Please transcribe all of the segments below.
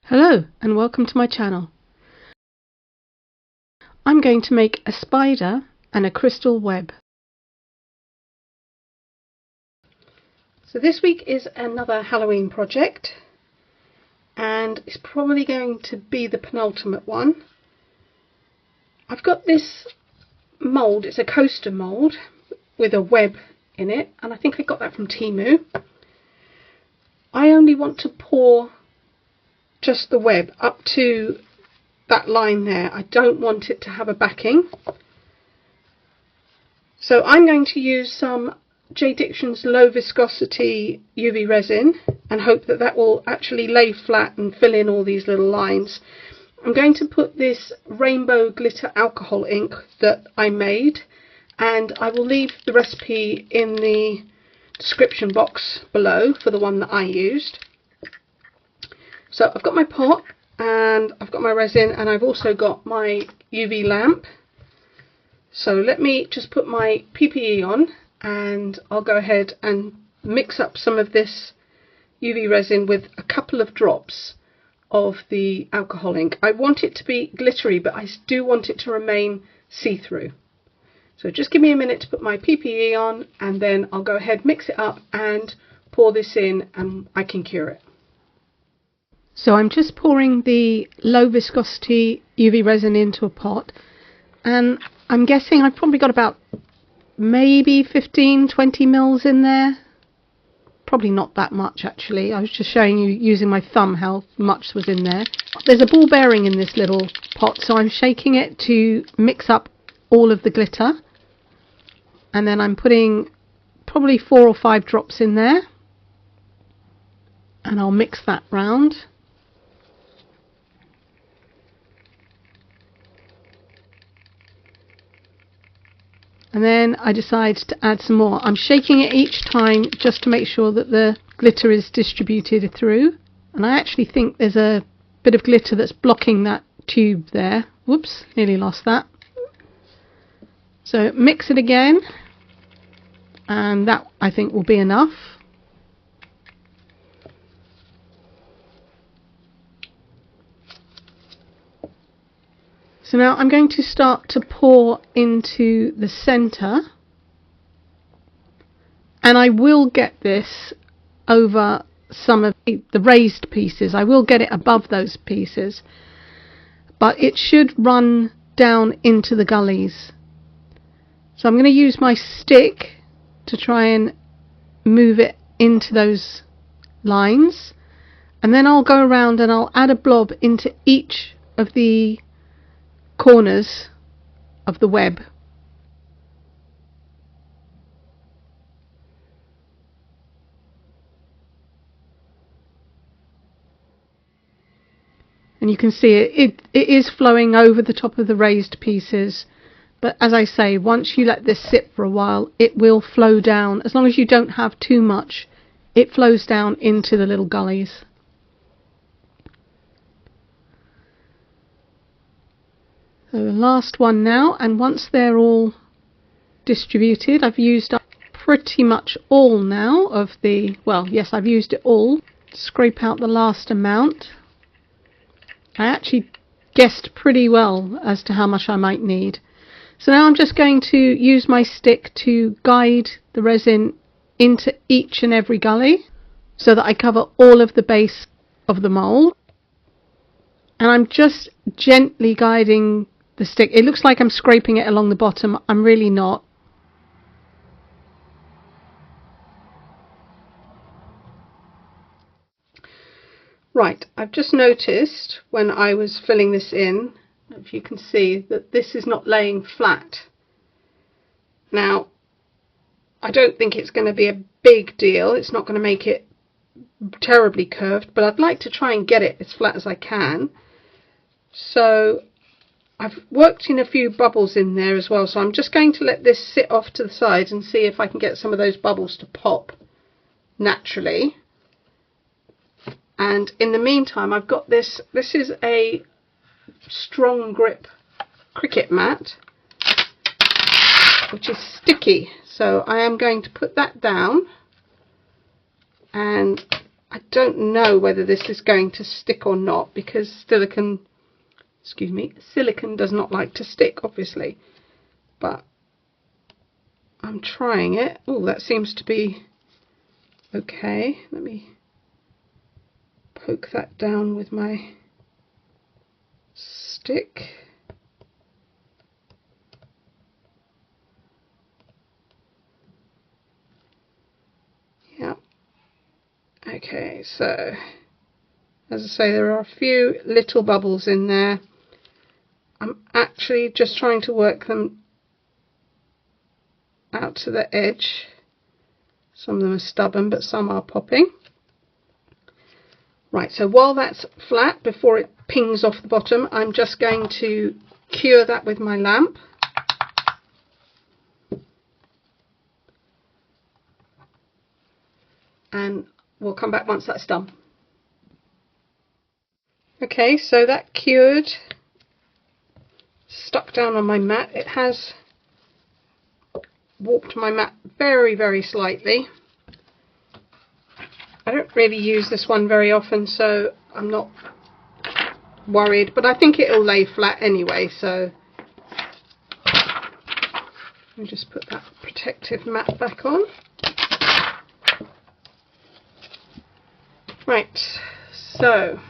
Hello and welcome to my channel. I'm going to make a spider and a crystal web. So this week is another Halloween project and it's probably going to be the penultimate one. I've got this mould, it's a coaster mould with a web in it, and I think I got that from Temu. I only want to pour just the web up to that line there. I don't want it to have a backing. So I'm going to use some JDiction's low viscosity UV resin and hope that that will actually lay flat and fill in all these little lines. I'm going to put this rainbow glitter alcohol ink that I made, and I will leave the recipe in the description box below for the one that I used. So I've got my pot and I've got my resin, and I've also got my UV lamp. So let me just put my PPE on and I'll go ahead and mix up some of this UV resin with a couple of drops of the alcohol ink. I want it to be glittery, but I do want it to remain see-through. So just give me a minute to put my PPE on and then I'll go ahead, mix it up and pour this in, and I can cure it. So I'm just pouring the low viscosity UV resin into a pot, and I'm guessing I've probably got about maybe 15-20 mils in there. Probably not that much actually. I was just showing you using my thumb how much was in there. There's a ball bearing in this little pot, so I'm shaking it to mix up all of the glitter, and then I'm putting probably 4 or 5 drops in there, and I'll mix that round. And then I decide to add some more. I'm shaking it each time just to make sure that the glitter is distributed through. And I actually think there's a bit of glitter that's blocking that tube there. Whoops, nearly lost that. So mix it again, and that I think will be enough. So now I'm going to start to pour into the centre, and I will get this over some of the raised pieces. I will get it above those pieces, but it should run down into the gullies. So I'm going to use my stick to try and move it into those lines, and then I'll go around and I'll add a blob into each of the corners of the web. And you can see it is flowing over the top of the raised pieces, but as I say, once you let this sit for a while, it will flow down. As long as you don't have too much, it flows down into the little gullies. So the last one now, and once they're all distributed, I've used up pretty much all now of the, well, yes, I've used it all. Scrape out the last amount. I actually guessed pretty well as to how much I might need. So now I'm just going to use my stick to guide the resin into each and every gully so that I cover all of the base of the mould. And I'm just gently guiding the stick. It looks like I'm scraping it along the bottom. I'm really not. Right, I've just noticed when I was filling this in, if you can see, that this is not laying flat. Now, I don't think it's going to be a big deal. It's not going to make it terribly curved, but I'd like to try and get it as flat as I can. So I've worked in a few bubbles in there as well, so I'm just going to let this sit off to the side and see if I can get some of those bubbles to pop naturally. And in the meantime, I've got this is a strong grip cricket mat, which is sticky, so I am going to put that down and I don't know whether this is going to stick or not, because silicone does not like to stick, obviously, but I'm trying it. Oh, that seems to be okay. Let me poke that down with my stick. Yeah. Okay, so as I say, there are a few little bubbles in there. I'm actually just trying to work them out to the edge. Some of them are stubborn, but some are popping. Right, so while that's flat, before it pings off the bottom, I'm just going to cure that with my lamp. And we'll come back once that's done. Okay, so that cured, stuck down on my mat. It has warped my mat very, very slightly. I don't really use this one very often, so I'm not worried, but I think it'll lay flat anyway, so let me just put that protective mat back on. Right, so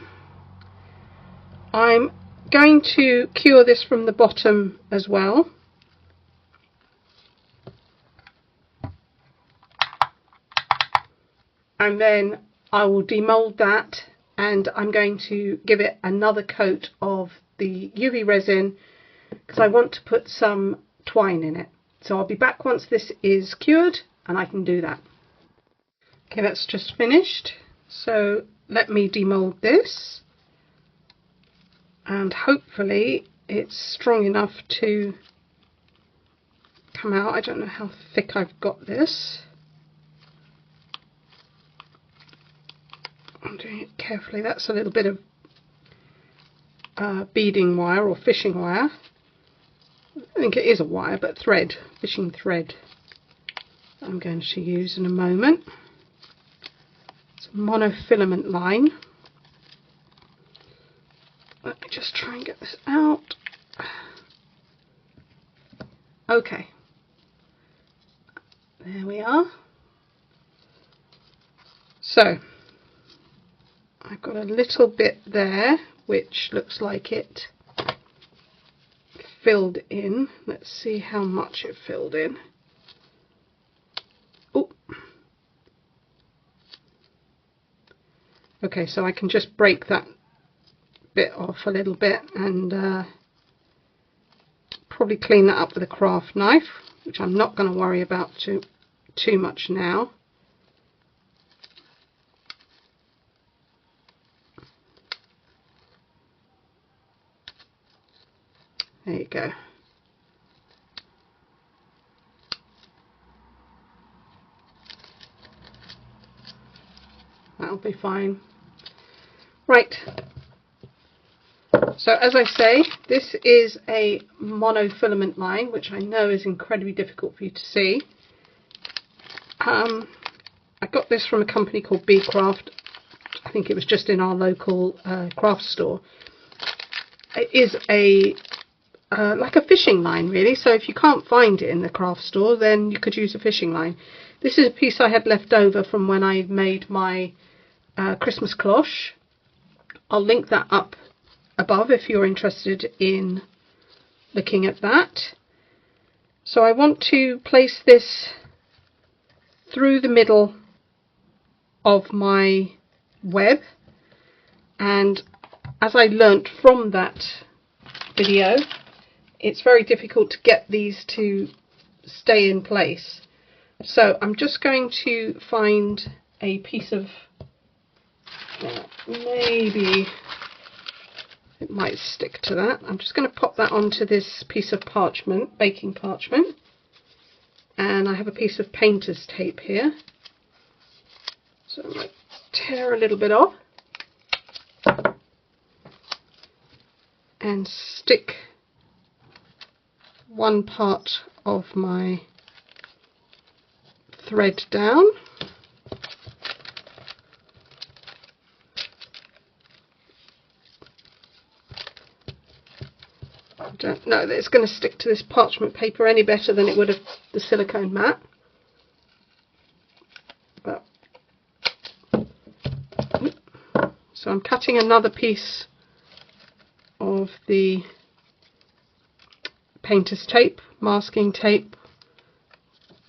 I'm going to cure this from the bottom as well. And then I will demold that, and I'm going to give it another coat of the UV resin because I want to put some twine in it. So I'll be back once this is cured and I can do that. Okay, that's just finished. So let me demold this, and hopefully it's strong enough to come out. I don't know how thick I've got this. I'm doing it carefully. That's a little bit of beading wire or fishing wire. I think it is a wire, but thread, fishing thread, that I'm going to use in a moment. It's a monofilament line. Let me just try and get this out. Okay, there we are. So I've got a little bit there which looks like it filled in. Let's see how much it filled in. Oh, okay, so I can just break that bit off a little bit and probably clean that up with a craft knife, which I'm not going to worry about too much now. There you go. That'll be fine. Right. So as I say, this is a monofilament line, which I know is incredibly difficult for you to see. I got this from a company called B Craft. I think it was just in our local craft store. It is a like a fishing line, really, so if you can't find it in the craft store, then you could use a fishing line. This is a piece I had left over from when I made my Christmas cloche. I'll link that up above if you're interested in looking at that. So I want to place this through the middle of my web, and as I learnt from that video, it's very difficult to get these to stay in place. So I'm just going to find a piece of, maybe it might stick to that. I'm just going to pop that onto this piece of parchment, baking parchment, and I have a piece of painter's tape here. So I might tear a little bit off and stick one part of my thread down, I don't know that it's going to stick to this parchment paper any better than it would have the silicone mat. But, so I'm cutting another piece of the painter's tape, masking tape.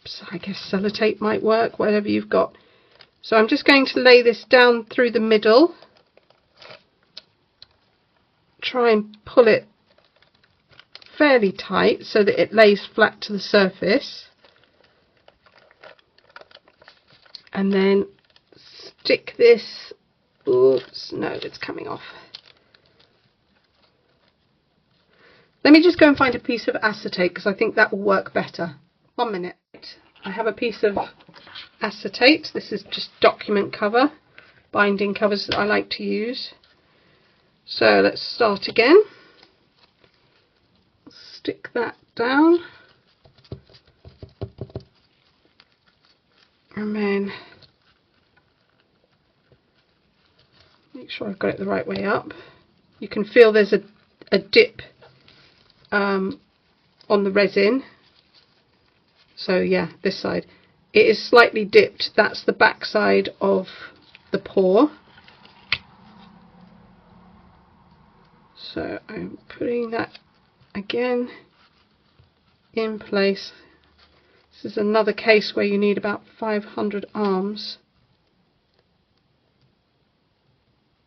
So I guess sellotape might work, whatever you've got. So I'm just going to lay this down through the middle. Try and pull it fairly tight so that it lays flat to the surface. And then stick this, oops, no, it's coming off. Let me just go and find a piece of acetate because I think that will work better. 1 minute. I have a piece of acetate. This is just document cover, binding covers that I like to use. So let's start again. Stick that down. And then make sure I've got it the right way up. You can feel there's a dip on the resin. So yeah, this side. It is slightly dipped. That's the back side of the pour. So I'm putting that again in place. This is another case where you need about 500 arms.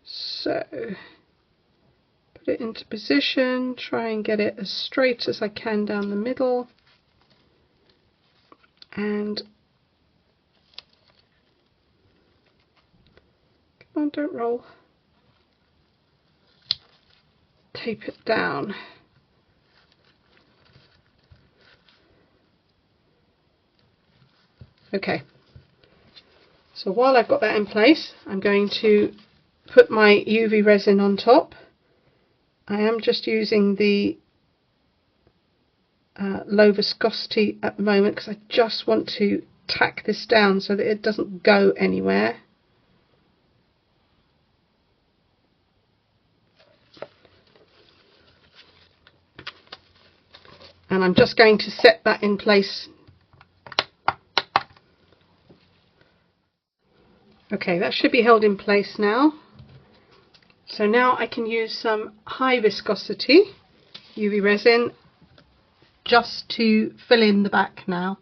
So put it into position, try and get it as straight as I can down the middle, and come on, don't roll. Tape it down. Okay, so while I've got that in place, I'm going to put my UV resin on top. I am just using the low viscosity at the moment because I just want to tack this down so that it doesn't go anywhere. And I'm just going to set that in place. Okay, that should be held in place now. So now I can use some high viscosity UV resin just to fill in the back now.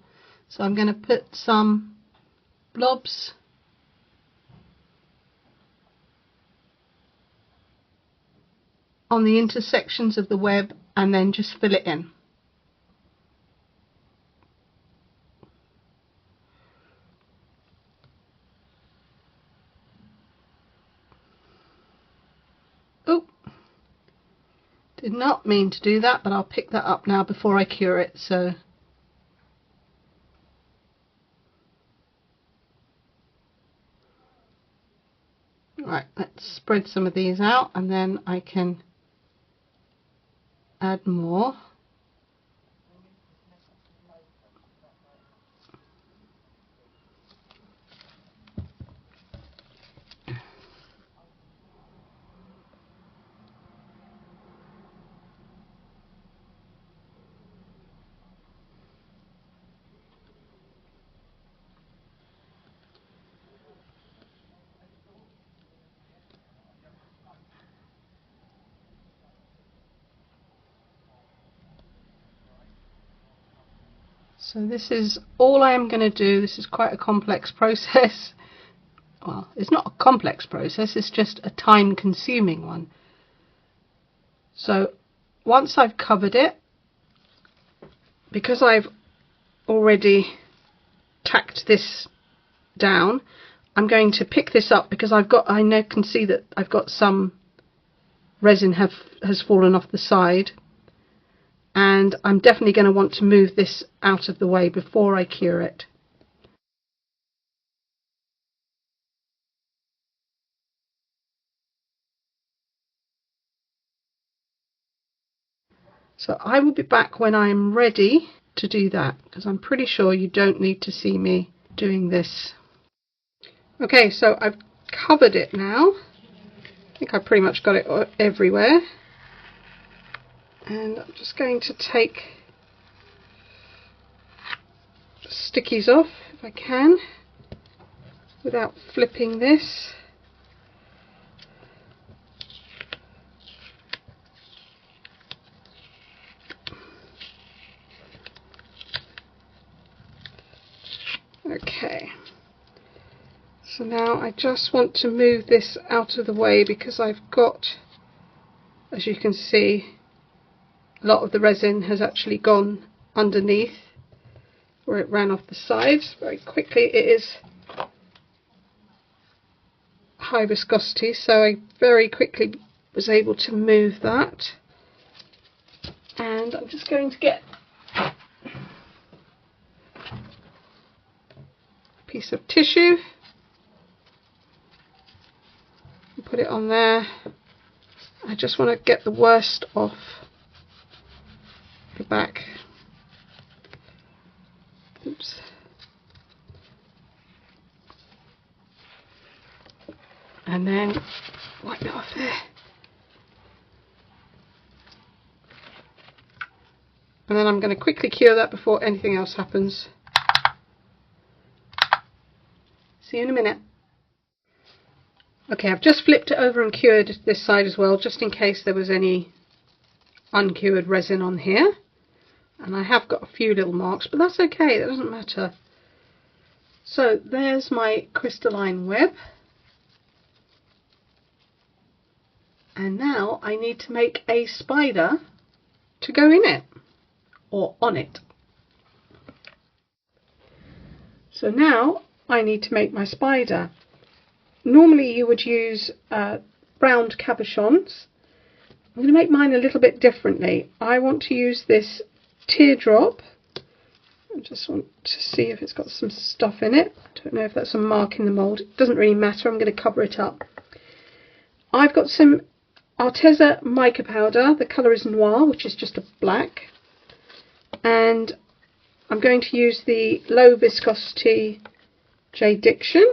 So I'm going to put some blobs on the intersections of the web and then just fill it in. Oh, did not mean to do that, but I'll pick that up now before I cure it. So right, let's spread some of these out and then I can add more. So this is all I am going to do. This is quite a complex process. Well, it's not a complex process, it's just a time-consuming one. So once I've covered it, because I've already tacked this down, I'm going to pick this up because I now can see that I've got some resin has fallen off the side. And I'm definitely going to want to move this out of the way before I cure it. So I will be back when I'm ready to do that, because I'm pretty sure you don't need to see me doing this. Okay, so I've covered it now. I think I pretty much got it everywhere. And I'm just going to take the stickies off if I can without flipping this. Okay, so now I just want to move this out of the way because I've got, as you can see, a lot of the resin has actually gone underneath where it ran off the sides. Very quickly, it is high viscosity, so I very quickly was able to move that. And I'm just going to get piece of tissue and put it on there. I just want to get the worst off the back. Oops. And then wipe it off there. And then I'm going to quickly cure that before anything else happens. See you in a minute. Okay, I've just flipped it over and cured this side as well, just in case there was any uncured resin on here. And I have got a few little marks, but that's okay, that doesn't matter. So there's my crystalline web. And now I need to make a spider to go in it, or on it. So now I need to make my spider. Normally you would use round cabochons. I'm going to make mine a little bit differently. I want to use this teardrop. I just want to see if it's got some stuff in it. I don't know if that's a mark in the mould. It doesn't really matter. I'm going to cover it up. I've got some Arteza mica powder. The colour is noir, which is just a black. And I'm going to use the low viscosity JDiction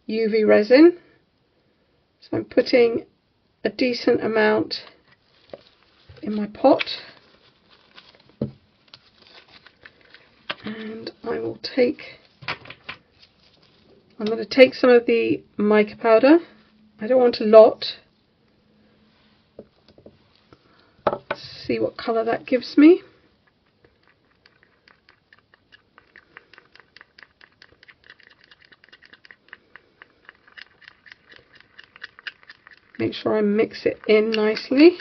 UV resin. So I'm putting a decent amount in my pot. And I'm going to take some of the mica powder. I don't want a lot. Let's see what colour that gives me. Make sure I mix it in nicely.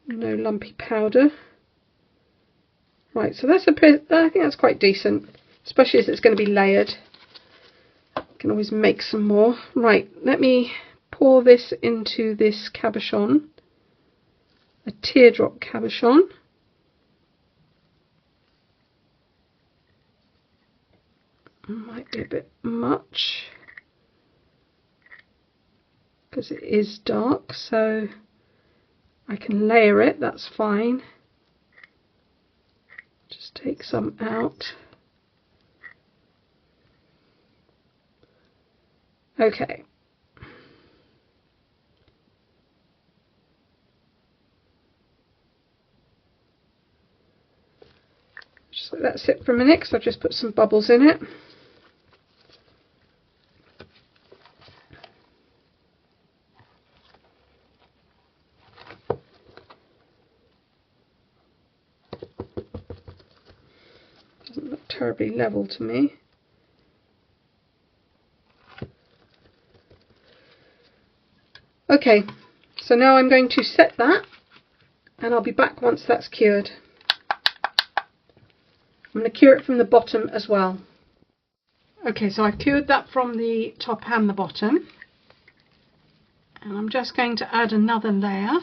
No lumpy powder. Right, so I think that's quite decent, especially as it's going to be layered. I can always make some more. Right, let me pour this into this cabochon, a teardrop cabochon. Might be a bit much because it is dark, so I can layer it, that's fine. Just take some out. Okay. Just let that sit for a minute because I've just put some bubbles in it. Doesn't look terribly level to me. Okay, so now I'm going to set that and I'll be back once that's cured. I'm going to cure it from the bottom as well. Okay, so I've cured that from the top and the bottom. And I'm just going to add another layer.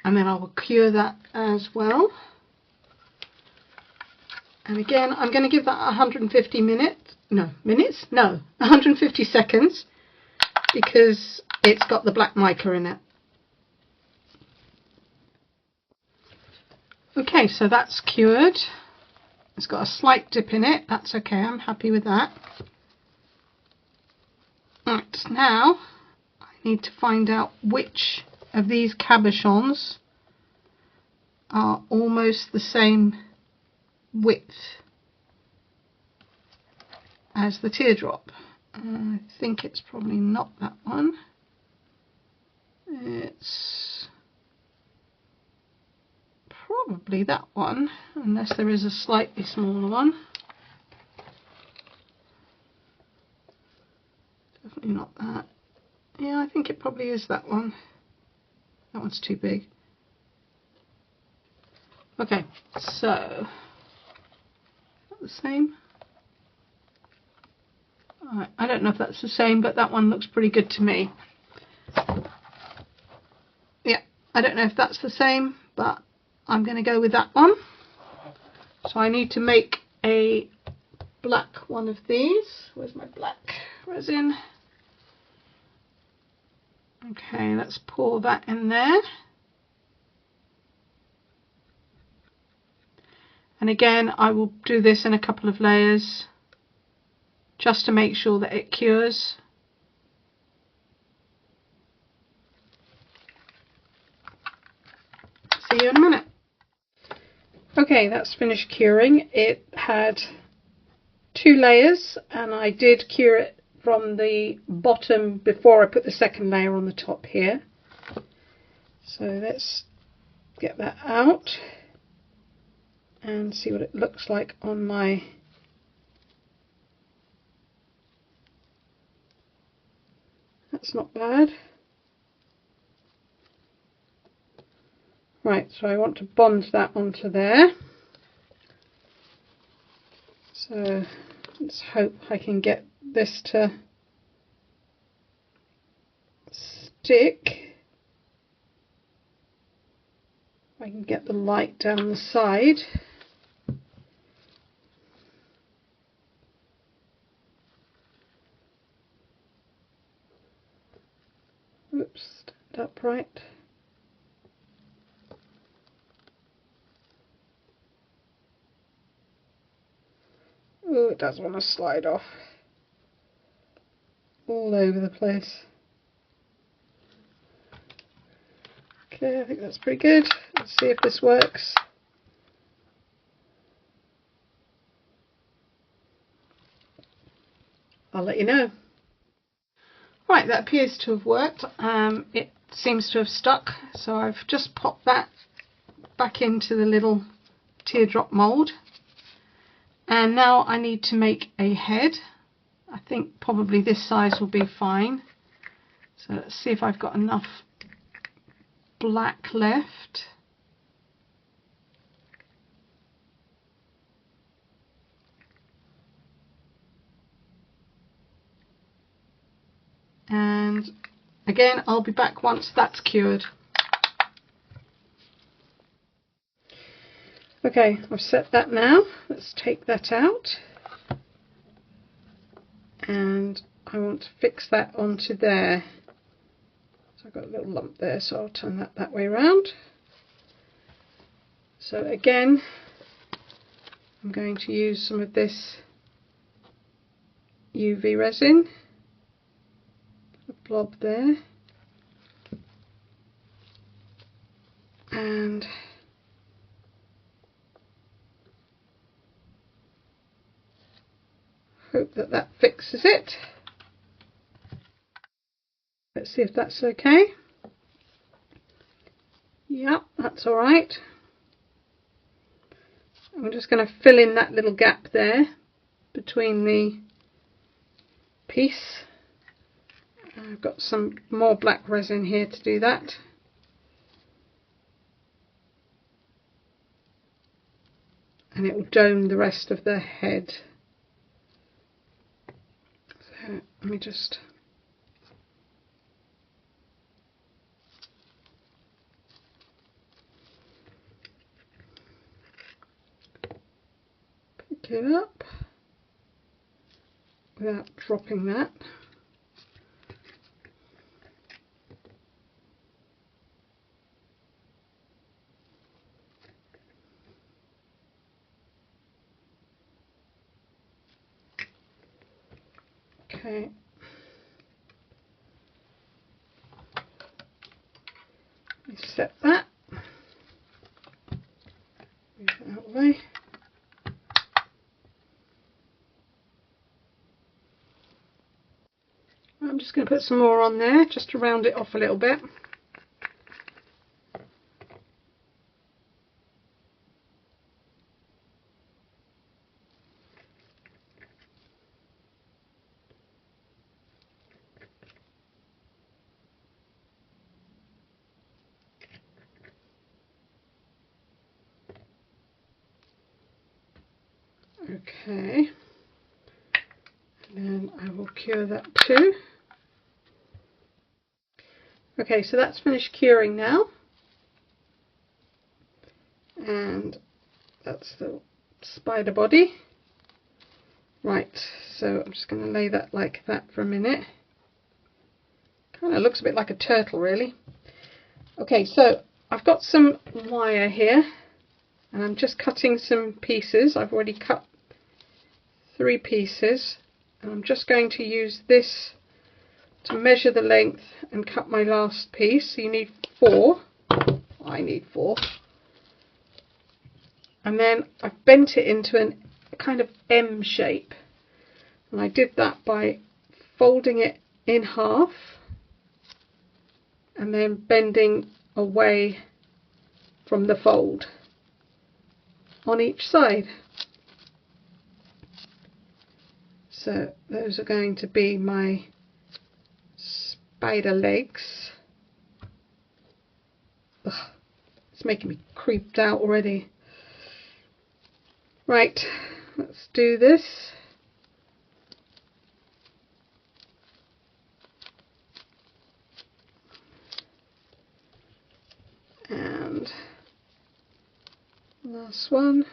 And then I will cure that as well. And again, I'm going to give that 150 seconds, because it's got the black mica in it. Okay, so that's cured. It's got a slight dip in it. That's okay, I'm happy with that. Right, now I need to find out which of these cabochons are almost the same width as the teardrop. I think it's probably not that one. It's probably that one, unless there is a slightly smaller one. Definitely not that. Yeah, I think it probably is that one. That one's too big. Okay, so the same. Alright, I don't know if that's the same, but that one looks pretty good to me. Yeah, I don't know if that's the same, but I'm going to go with that one. So I need to make a black one of these. Where's my black resin? Okay, let's pour that in there. And again, I will do this in a couple of layers just to make sure that it cures. See you in a minute. Okay, that's finished curing. It had 2 layers and I did cure it from the bottom before I put the second layer on the top here. So let's get that out and see what it looks like on my that's not bad. Right, so I want to bond that onto there. So let's hope I can get this to stick. I can get the light down the side. Oops, stand upright. Oh, it does want to slide off all over the place. Okay, I think that's pretty good. Let's see if this works. I'll let you know. Right, that appears to have worked. It seems to have stuck, so I've just popped that back into the little teardrop mould. And now I need to make a head. I think probably this size will be fine. So let's see if I've got enough black left. And again, I'll be back once that's cured. Okay, I've set that now. Let's take that out. And I want to fix that onto there. So I've got a little lump there, so I'll turn that way around. So again, I'm going to use some of this UV resin. A blob there. And hope that that fixes it. Let's see if that's okay. Yep, that's alright. I'm just going to fill in that little gap there between the piece. I've got some more black resin here to do that. And it will dome the rest of the head. So let me just pick it up without dropping that. Okay. Set that. Move that out of the way. I'm just going to put some more on there just to round it off a little bit. Okay, and then I will cure that too. Okay, so that's finished curing now, and that's the spider body. Right, so I'm just going to lay that like that for a minute. Kind of looks a bit like a turtle, really. Okay, so I've got some wire here, and I'm just cutting some pieces. I've already cut 3 pieces, and I'm just going to use this to measure the length and cut my last piece. So you need 4. I need 4. And then I've bent it into a kind of M shape, and I did that by folding it in half and then bending away from the fold on each side. So those are going to be my spider legs. Ugh, it's making me creeped out already. Right, let's do this. And last one.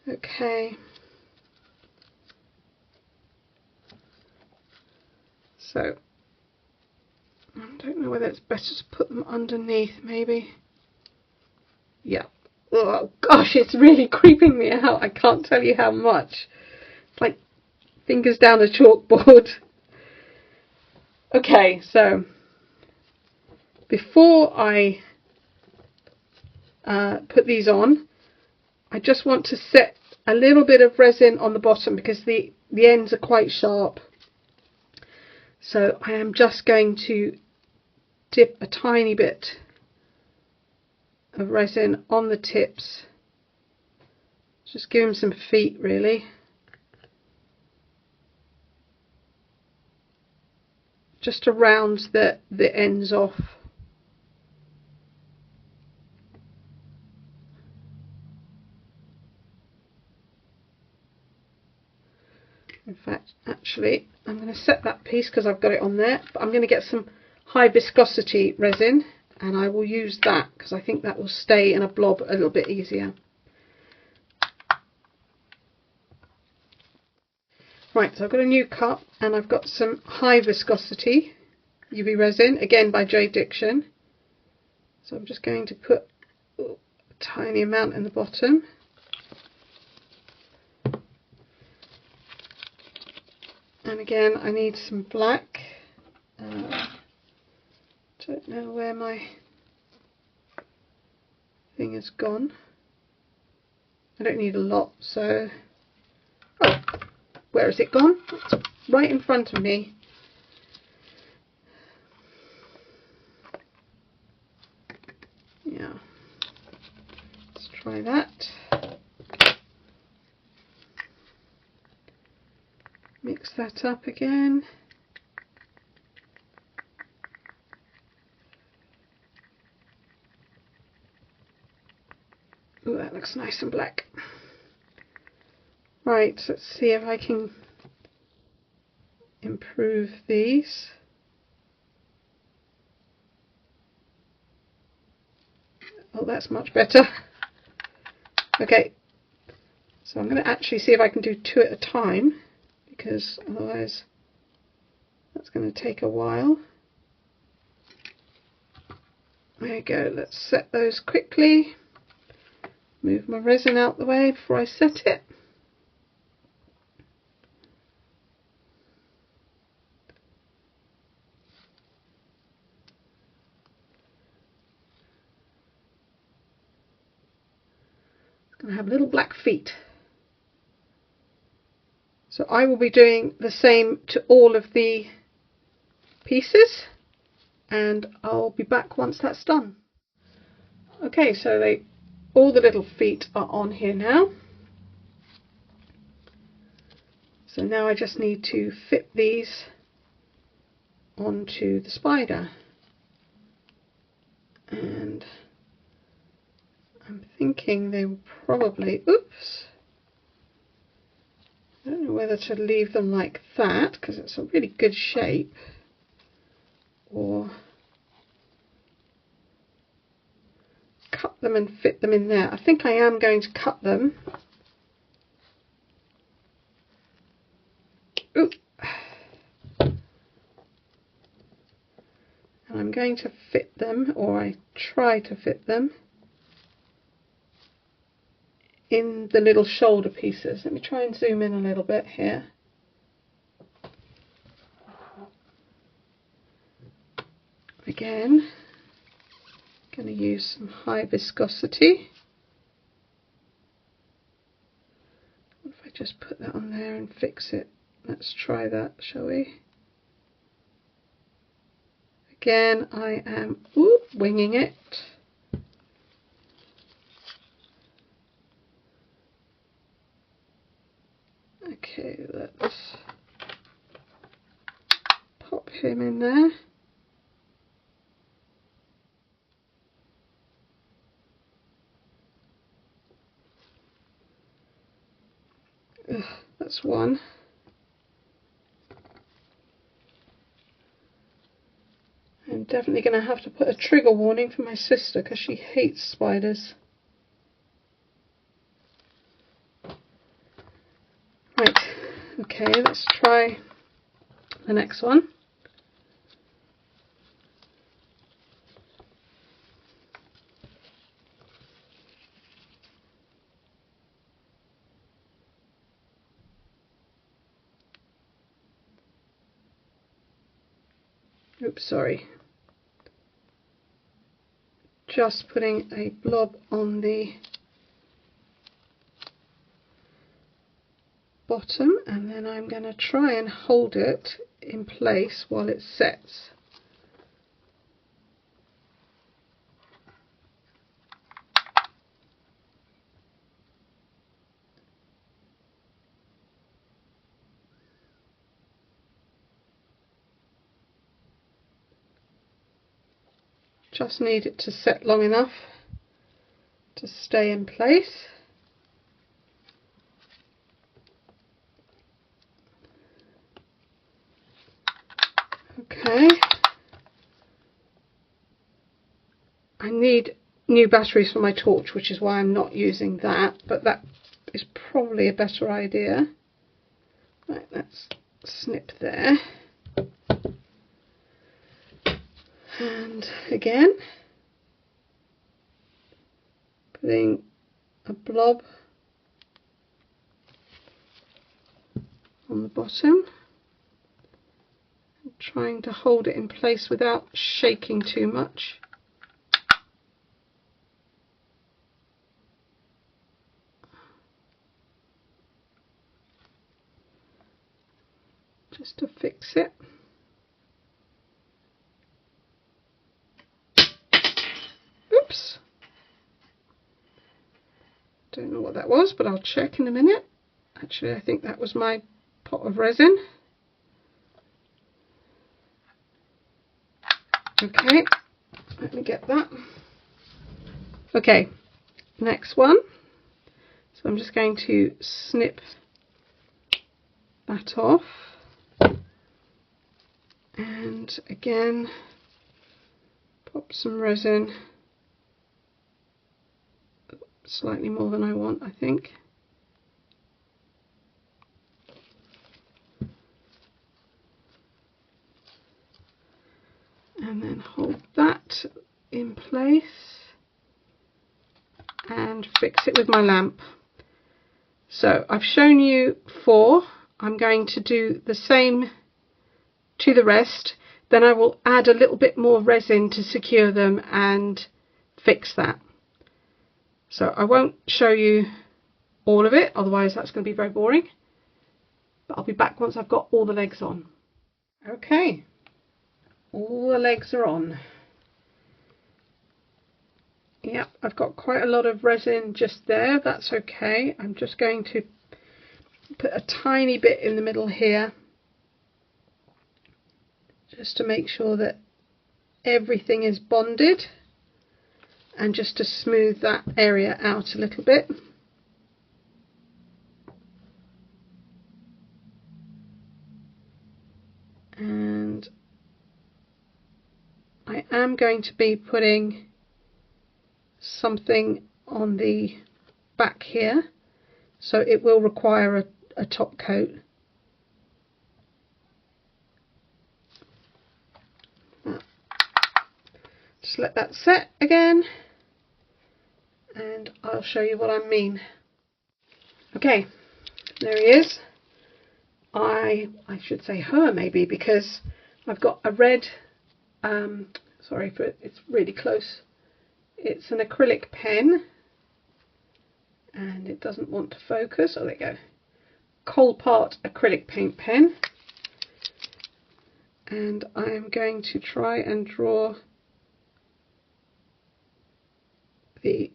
Okay, so I don't know whether it's better to put them underneath, maybe. Yeah. Oh gosh, it's really creeping me out. I can't tell you how much. It's like fingers down a chalkboard. Okay, so before I put these on, I just want to set a little bit of resin on the bottom because the ends are quite sharp. So I am just going to dip a tiny bit of resin on the tips. Just give them some feet, really. Just to round the ends off. In fact, actually, I'm going to set that piece because I've got it on there, but I'm going to get some high viscosity resin and I will use that because I think that will stay in a blob a little bit easier. Right, so I've got a new cup and I've got some high viscosity UV resin, again by JDiction. So I'm just going to put a tiny amount in the bottom. And again, I need some black. Don't know where my thing has gone. I don't need a lot, so... Oh, where has it gone? It's right in front of me. Yeah. Let's try that. Mix that up again. Oh, that looks nice and black. Right, let's see if I can improve these. Oh, that's much better. Okay, so I'm going to actually see if I can do 2 at a time, because otherwise that's going to take a while. There you go, let's set those quickly. Move my resin out the way before I set it. It's going to have little black feet. So I will be doing the same to all of the pieces, and I'll be back once that's done. Okay, so all the little feet are on here now. So now I just need to fit these onto the spider. And I'm thinking they will probably, oops, I don't know whether to leave them like that because it's a really good shape, or cut them and fit them in there. I think I am going to cut them. Ooh. And I'm going to fit them, or I try to fit them, in the little shoulder pieces. Let me try and zoom in a little bit here. Again, I'm going to use some high viscosity. What if I just put that on there and fix it? Let's try that, shall we? Again, I am winging it. Okay, let's pop him in there. Ugh, that's one. I'm definitely going to have to put a trigger warning for my sister because she hates spiders. Right, okay, let's try the next one. Oops, sorry. Just putting a blob on the bottom, and then I'm going to try and hold it in place while it sets. Just need it to set long enough to stay in place. Okay. I need new batteries for my torch, which is why I'm not using that, but that is probably a better idea. Right, let's snip there. And again, putting a blob on the bottom, and trying to hold it in place without shaking too much. Just to fix it. Oops. Don't know what that was, but I'll check in a minute. Actually, I think that was my pot of resin. Okay, let me get that. Okay, next one. So I'm just going to snip that off. And again, pop some resin. Slightly more than I want, I think. And then hold that in place and fix it with my lamp. So I've shown you 4. I'm going to do the same to the rest. Then I will add a little bit more resin to secure them and fix that. So I won't show you all of it, otherwise that's going to be very boring. But I'll be back once I've got all the legs on. Okay, all the legs are on. Yep, I've got quite a lot of resin just there. That's okay. I'm just going to put a tiny bit in the middle here, just to make sure that everything is bonded, and just to smooth that area out a little bit. And I am going to be putting something on the back here, so it will require a top coat. Just let that set again and I'll show you what I mean. Okay, there he is. I should say her maybe, because I've got a red, sorry for it, it's really close. It's an acrylic pen and it doesn't want to focus. Oh, there you go. Coal Part acrylic paint pen. And I am going to try and draw the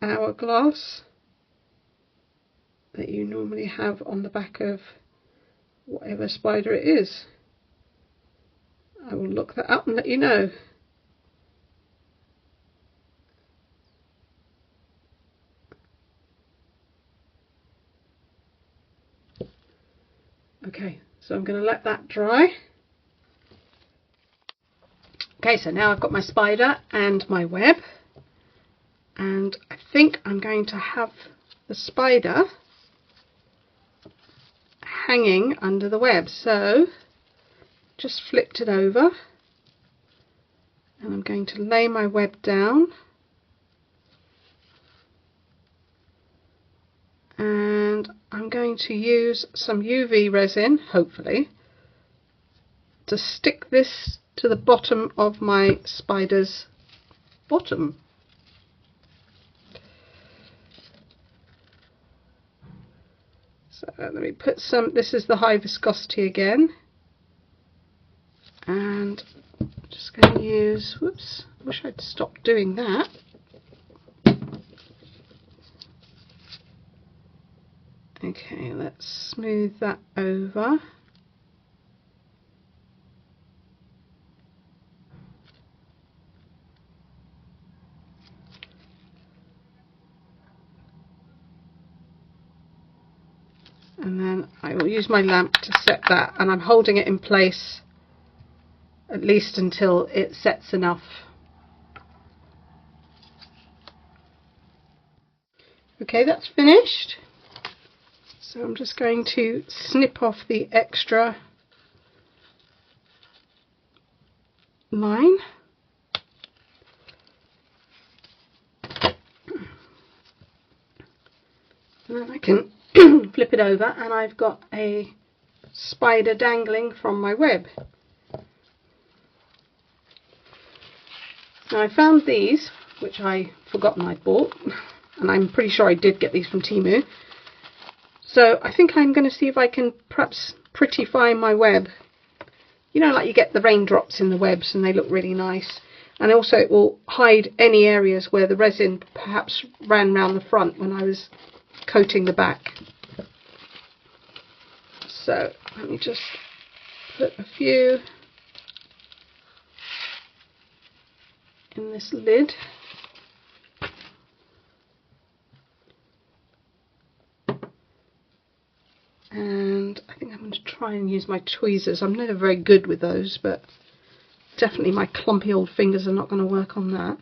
hourglass that you normally have on the back of whatever spider it is. I will look that up and let you know. Okay, so I'm going to let that dry. Okay, so now I've got my spider and my web, and I think I'm going to have the spider hanging under the web. So just flipped it over and I'm going to lay my web down, and I'm going to use some UV resin, hopefully, to stick this to the bottom of my spider's bottom. So let me put some, this is the high viscosity again, and I'm just going to use, whoops, I wish I'd stopped doing that. Okay, let's smooth that over. And then I will use my lamp to set that, and I'm holding it in place at least until it sets enough. Okay, that's finished. So I'm just going to snip off the extra line. And then I can flip it over and I've got a spider dangling from my web. Now I found these, which I forgotten I'd bought, and I'm pretty sure I did get these from Temu. So I think I'm going to see if I can perhaps prettify my web. You know, like you get the raindrops in the webs and they look really nice. And also it will hide any areas where the resin perhaps ran round the front when I was coating the back. So let me just put a few in this lid. And I think I'm going to try and use my tweezers. I'm never very good with those, but definitely my clumpy old fingers are not going to work on that.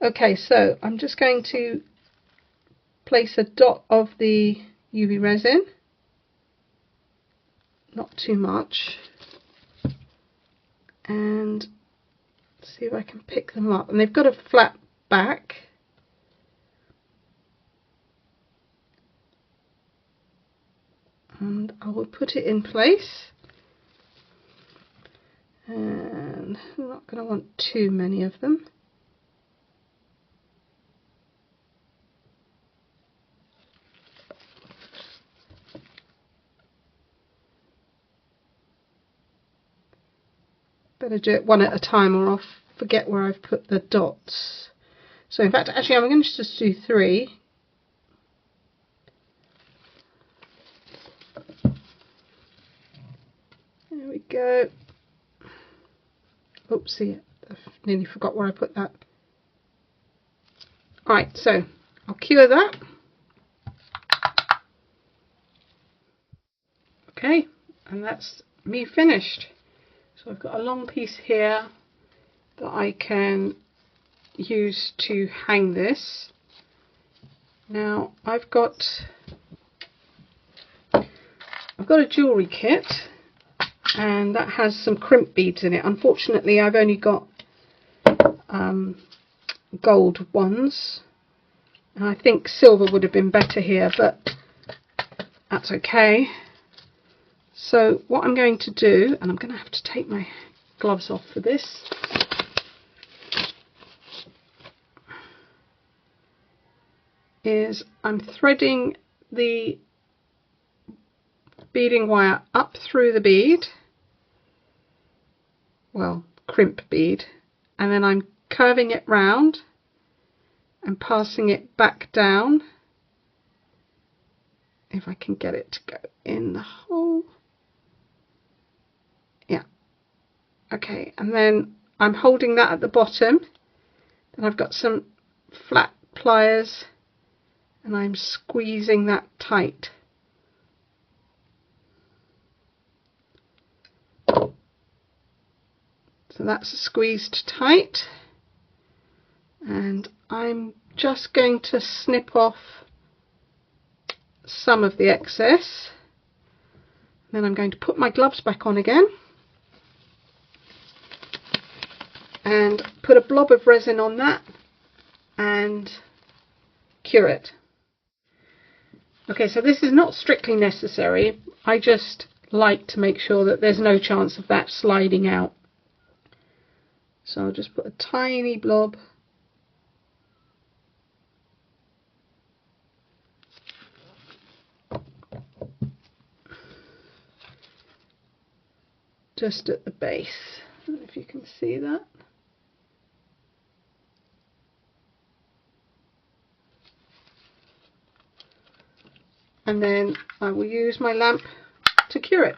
Okay, so I'm just going to place a dot of the UV resin, not too much, and see if I can pick them up. And they've got a flat back. And I will put it in place. And I'm not going to want too many of them. Better do it one at a time or I'll forget where I've put the dots. So in fact, actually I'm going to just do 3. There we go. Oopsie, I nearly forgot where I put that. Alright, so I'll cure that. Okay, and that's me finished. So I've got a long piece here that I can use to hang this. Now I've got a jewellery kit, and that has some crimp beads in it. Unfortunately I've only got gold ones, and I think silver would have been better here, but that's okay. So what I'm going to do, and I'm going to have to take my gloves off for this, is I'm threading the beading wire up through the bead, well, crimp bead, and then I'm curving it round and passing it back down, if I can get it to go in the hole. Yeah, okay, and then I'm holding that at the bottom, and I've got some flat pliers and I'm squeezing that tight. So that's squeezed tight, and I'm just going to snip off some of the excess. Then I'm going to put my gloves back on again and put a blob of resin on that and cure it. Okay, so this is not strictly necessary. I just like to make sure that there's no chance of that sliding out. So I'll just put a tiny blob . Just at the base. I don't know if you can see that. And then I will use my lamp to cure it.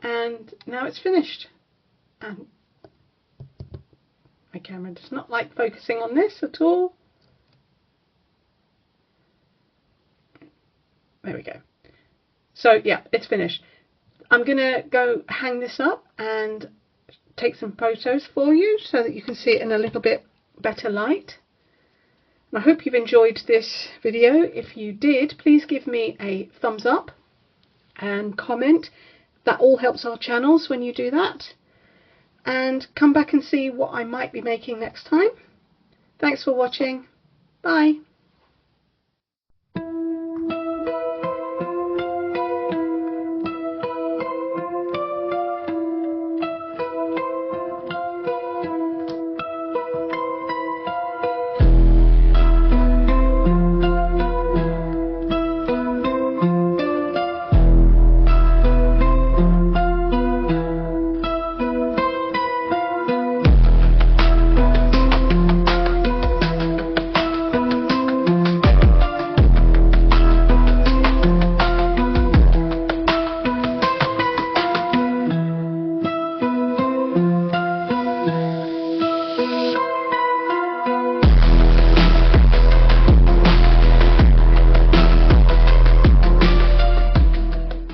And now it's finished. And my camera does not like focusing on this at all. There we go. So yeah, it's finished. I'm gonna go hang this up and take some photos for you so that you can see it in a little bit better light. And I hope you've enjoyed this video. If you did, please give me a thumbs up and comment. That all helps our channels when you do that. And come back and see what I might be making next time. Thanks for watching. Bye.